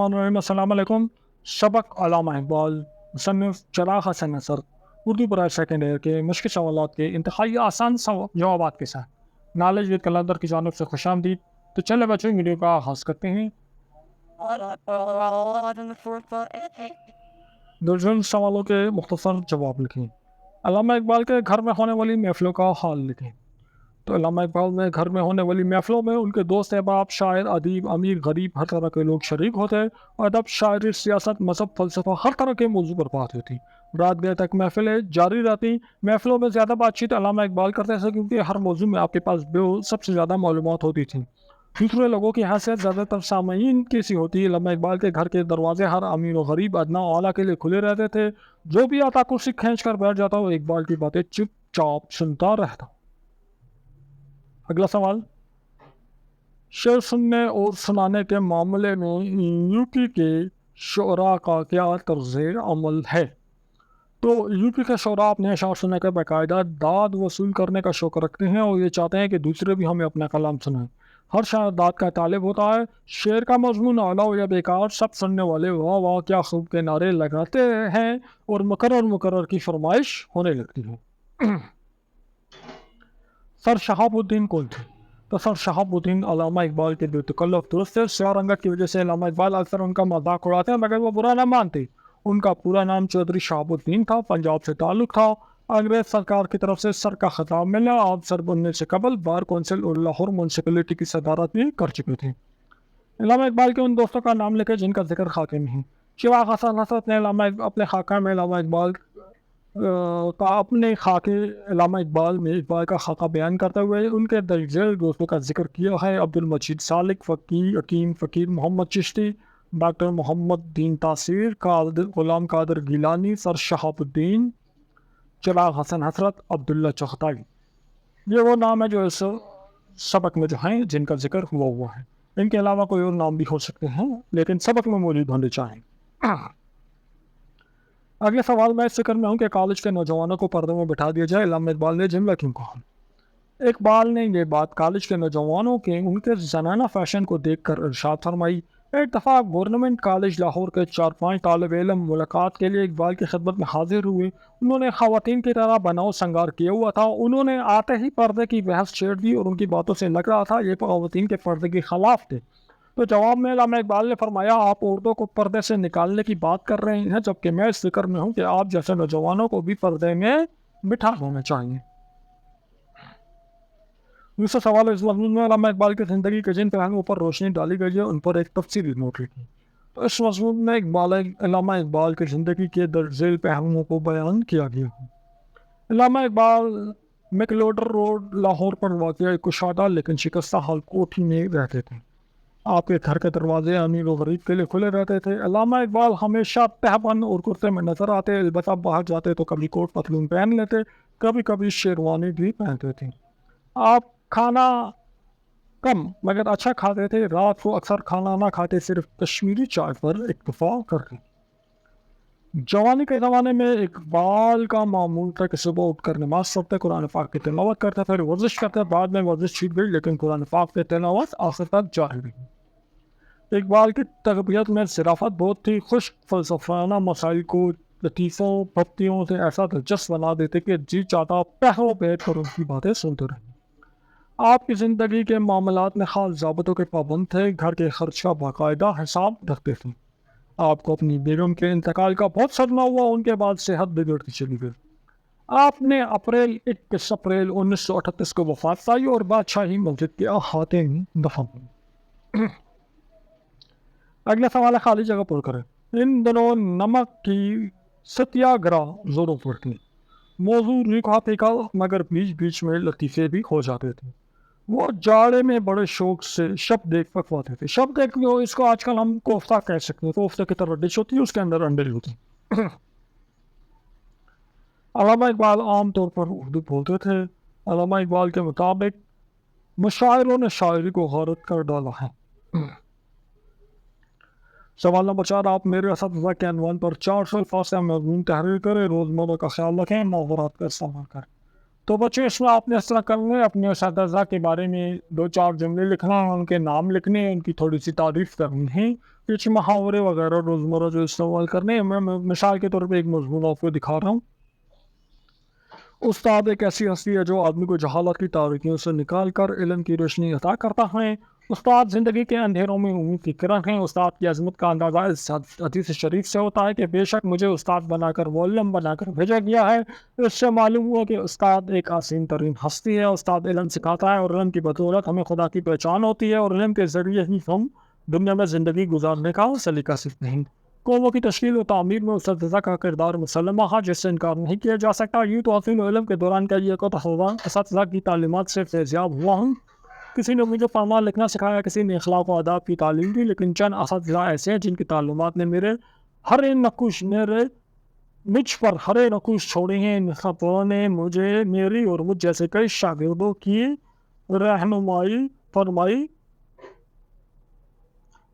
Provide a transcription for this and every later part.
السلام علیکم. سبق علامہ اقبال مصنف چراغ حسن نصر اردو برائے سیکنڈ ایئر کے مشکل سوالات کے انتہائی آسان جوابات کے ساتھ نالج ود کلندر کی جانب سے خوش آمدید. تو چلے بچوں ویڈیو کا آغاز کرتے ہیں. درجن سوالوں کے مختصر جواب لکھیں. علامہ اقبال کے گھر میں ہونے والی محفلوں کا حال لکھیں. تو علامہ اقبال میں گھر میں ہونے والی محفلوں میں ان کے دوست احباب شاعر ادیب امیر غریب ہر طرح کے لوگ شریک ہوتے اور ادب شاعری سیاست مذہب فلسفہ ہر طرح کے موضوع پر بات ہوتی. رات گئے تک محفلیں جاری رہتی. محفلوں میں زیادہ بات چیت علامہ اقبال کرتے تھے کیونکہ ہر موضوع میں آپ کے پاس سب سے زیادہ معلومات ہوتی تھیں. دوسرے لوگوں کی حیثیت زیادہ تر سامعین کیسی ہوتی. علامہ اقبال کے گھر کے دروازے ہر امیر و غریب ادنا و اعلیٰ کے لیے کھلے رہتے تھے. جو بھی آتا کرسی کھینچ کر بیٹھ جاتا وہ اقبال کی باتیں چپ چاپ سنتا رہتا. اگلا سوال. شعر سننے اور سنانے کے معاملے میں یو پی کے شعراء کا کیا طرز عمل ہے؟ تو یو پی کے شعراء اپنے اشعار سننے کا باقاعدہ داد وصول کرنے کا شوق رکھتے ہیں اور یہ چاہتے ہیں کہ دوسرے بھی ہمیں اپنا کلام سنائیں. ہر شاعر داد کا طالب ہوتا ہے. شعر کا مضمون اعلیٰ یا بیکار سب سننے والے واہ واہ کیا خوب کے نعرے لگاتے ہیں اور مقرر کی فرمائش ہونے لگتی ہے. سر شہاب الدین کون تھے؟ تو سر شہاب الدین علامہ اقبال کے بے تکلف دوست تھے. سیاہ رنگت کی وجہ سے علامہ اقبال اکثر ان کا مذاق اڑاتے ہیں مگر وہ برا نہ مانتے. ان کا پورا نام چودھری شہاب الدین تھا. پنجاب سے تعلق تھا. انگریز سرکار کی طرف سے سر کا خطاب ملا. آپ سر بننے سے قبل بار کونسل اور لاہور میونسپلٹی کی صدارت بھی کر چکے تھے. علامہ اقبال کے ان دوستوں کا نام لے جن کا ذکر خاکے میں ہے. چراغ حسن نصر نے اپنے خاکہ میں علامہ اقبال کا اپنے خاکے علامہ اقبال میں اقبال کا خاکہ بیان کرتے ہوئے ان کے درجیل دوستوں کا ذکر کیا ہے. عبدالمجید سالک, فقیر حکیم فقیر محمد چشتی, ڈاکٹر محمد دین تاثیر, غلام قادر گیلانی, سر شہاب الدین, چراغ حسن حسرت, عبداللہ چغتائی. یہ وہ نام ہے جو اس سبق میں جو ہیں جن کا ذکر ہوا ہے. ان کے علاوہ کوئی اور نام بھی ہو سکتے ہیں لیکن سبق میں موجود ہونے چاہیں. اگلے سوال میں اس فکر میں ہوں کہ کالج کے نوجوانوں کو پردوں میں بٹھا دیا جائے. علامہ اقبال نے جملہ کیوں کہا؟ اقبال نے یہ بات کالج کے نوجوانوں کے ان کے زنانہ فیشن کو دیکھ کر ارشاد فرمائی. ایک دفعہ گورنمنٹ کالج لاہور کے 4-5 طالب علم ملاقات کے لیے اقبال کی خدمت میں حاضر ہوئے. انہوں نے خواتین کی طرح بناؤ سنگار کیا ہوا تھا. انہوں نے آتے ہی پردے کی بحث چھیڑ دی اور ان کی باتوں سے لگ رہا تھا یہ خواتین کے پردے کے خلاف تھے. تو جواب میں علامہ اقبال نے فرمایا آپ عورتوں کو پردے سے نکالنے کی بات کر رہے ہیں جبکہ میں اس فکر میں ہوں کہ آپ جیسے نوجوانوں کو بھی پردے میں بٹھا ہونا چاہیے. دوسرا سوال اس مضمون میں علامہ اقبال کی زندگی کے جن پہلوؤں پر روشنی ڈالی گئی ہے ان پر ایک تفصیلی نوٹ لکھیں. تو اس مضمون میں علامہ اقبال کی زندگی کے درجیل پہلوؤں کو بیان کیا گیا ہے. علامہ اقبال میکلوڈر روڈ لاہور پر واقع کشادہ لیکن شکستہ حال کوٹھی میں رہتے تھے. آپ کے گھر کے دروازے امیر و غریب کے لیے کھلے رہتے تھے. علامہ اقبال ہمیشہ تہبند اور کرتے میں نظر آتے. البتہ باہر جاتے تو کبھی کوٹ پتلون پہن لیتے, کبھی شیروانی بھی پہنتے تھے. آپ کھانا کم مگر اچھا کھاتے تھے. رات کو اکثر کھانا نہ کھاتے, صرف کشمیری چائے پر اکتفا کرتے. جوانی کے زمانے میں اقبال کا معمول تھا کہ صبح اٹھ کر نماز پڑھتے, قرآن پاک کی تلاوت کرتے, پھر ورزش کرتے. بعد میں ورزش چھوٹ گئی لیکن قرآن پاک کی تلاوت آخر تک جاری رہی. اقبال کی تربیت میں ظرافت بہت تھی. خشک فلسفیانہ مسائل کو لطیفوں بھکتیوں سے ایسا دلچسپ بنا دیتے کہ جی چاہتا پہلو بیٹھ کر ان کی باتیں سنتے رہے. آپ کی زندگی کے معاملات میں خاص ضابطوں کے پابند تھے. گھر کے خرچ کا باقاعدہ حساب رکھتے تھے. آپ کو اپنی بیگم کے انتقال کا بہت صدمہ ہوا. ان کے بعد صحت بگڑتی چلی گئی. آپ نے 21 اپریل 1938 کو وفات پائی اور بادشاہی مسجد کے احاطے میں دفن ہوئی. اگلا سوال ہے خالی جگہ پر کریں. ان دنوں نمک کی ستیا گراہ زوروں پر تھی. موضوع لکھا پھیکا مگر بیچ میں لطیفے بھی ہو جاتے تھے. وہ جاڑے میں بڑے شوق سے شب دیکھ پکواتے تھے. شب دیکھ اس کو آج کل ہم کوفتہ کہہ سکتے ہیں. کوفتہ کی طرح ڈش ہوتی ہے, اس کے اندر انڈے ہوتے ہیں. علامہ اقبال عام طور پر اردو بولتے تھے. علامہ اقبال کے مطابق مشاعروں نے شاعری کو غارت کر ڈالا ہے. سوال نمبر 4. آپ میرے اساتذہ کے عنوان پر 400 الفاظ سے مضمون تحریر کریں. روزمرہ کا خیال رکھیں. محاورات کا استعمال کریں. تو بچوں اس میں آپ نے اس طرح کرنا ہے، اپنے اساتذہ کے بارے میں 2-4 جملے لکھنا ہے، ان کے نام لکھنے ہیں، ان کی تھوڑی سی تعریف کرنی ہے، کچھ محاورے وغیرہ روزمرہ جو استعمال کرنے ہیں۔ میں مثال کے طور پہ ایک مضمون آپ کو دکھا رہا ہوں۔ استاد ایک ایسی ہستی ہے جو آدمی کو جہالت کی تاریکیوں سے نکال کر علم کی روشنی عطا کرتا ہے۔ استاد زندگی کے اندھیروں میں امید کی کرن ہے۔ استاد کی عظمت کا اندازہ اس حدیث شریف سے ہوتا ہے کہ بے شک مجھے استاد بنا کر معلم بنا کر بھیجا گیا ہے۔ اس سے معلوم ہوا کہ استاد ایک عظیم ترین ہستی ہے۔ استاد علم سکھاتا ہے اور علم کی بدولت ہمیں خدا کی پہچان ہوتی ہے، اور علم کے ذریعے ہی ہم دنیا میں زندگی گزارنے کا سلیقہ سیکھتے ہیں۔ قوموں کی تشکیل و تعمیر میں اساتذہ کا کردار مسلمہ ہے، جس سے انکار نہیں کیا جا سکتا۔ یوں تو حاصل علم کے دوران کا یہ اساتذہ کی تعلیمات سے فیضیاب ہوا ہوں۔ کسی نے مجھے پڑھنا لکھنا سکھایا، کسی نے اخلاق و آداب کی تعلیم دی، لیکن چند اساتذہ ایسے ہیں جن کی تعلیمات نے مجھ پر ہرے نقوش چھوڑے ہیں۔ ان خطوں نے میری اور مجھ جیسے کئی شاگردوں کی رہنمائی فرمائی۔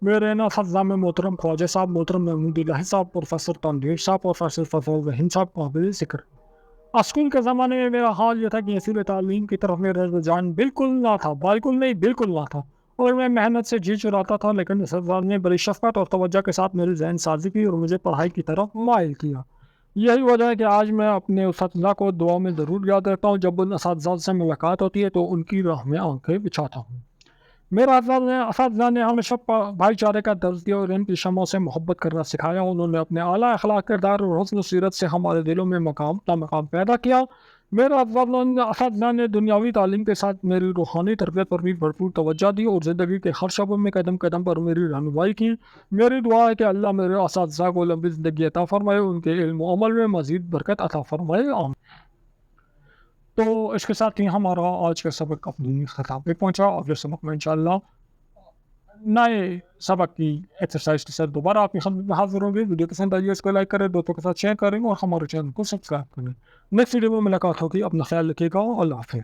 میرے اساتذہ میں محترم خواجہ صاحب، محترم محمود الہی صاحب، پروفیسر تنویر صاحب، پروفیسر فضل الرحیم صاحب قابل ذکر۔ اسکول کے زمانے میں میرا حال یہ تھا کہ اصول تعلیم کی طرف میرا رجحان بالکل نہ تھا، اور میں محنت سے جی چراتا تھا، لیکن اساتذہ نے بڑی شفقت اور توجہ کے ساتھ میری ذہن سازی کی اور مجھے پڑھائی کی طرف مائل کیا۔ یہی وجہ ہے کہ آج میں اپنے اساتذہ کو دعا میں ضرور یاد رکھتا ہوں۔ جب ان اساتذہ سے ملاقات ہوتی ہے تو ان کی راہ میں آنکھیں بچھاتا ہوں۔ میرا اساتذہ نے ہمیشہ بھائی چارے کا درس دیا اور ان کی شمعوں سے محبت کرنا سکھایا۔ انہوں نے اپنے اعلیٰ اخلاق، کردار اور حسن سیرت سے ہمارے دلوں میں مقام پیدا کیا۔ میرا اساتذہ نے دنیاوی تعلیم کے ساتھ میری روحانی تربیت پر بھی بھرپور توجہ دی اور زندگی کے ہر شعبے میں قدم قدم پر میری رہنمائی کی۔ میری دعا ہے کہ اللہ میرے اساتذہ کو لمبی زندگی عطا فرمائے، ان کے علم و عمل میں مزید برکت عطا فرمائے، آمین۔ تو اس کے ساتھ ہی ہمارا آج کا سبق اپنی ختام پہ پہنچا۔ اگلے سبق میں انشاءاللہ نئے سبق کی ایکسرسائز کے ساتھ دوبارہ آپ کی خدمت میں حاضر ہوں گے۔ ویڈیو پسند آئیے، اس کو لائک کریں، دوستوں کے ساتھ شیئر کریں اور ہمارے چینل کو سبسکرائب کریں۔ نیکسٹ ویڈیو میں ملاقات ہوگی، اپنا خیال رکھیے گا، اللہ حافظ۔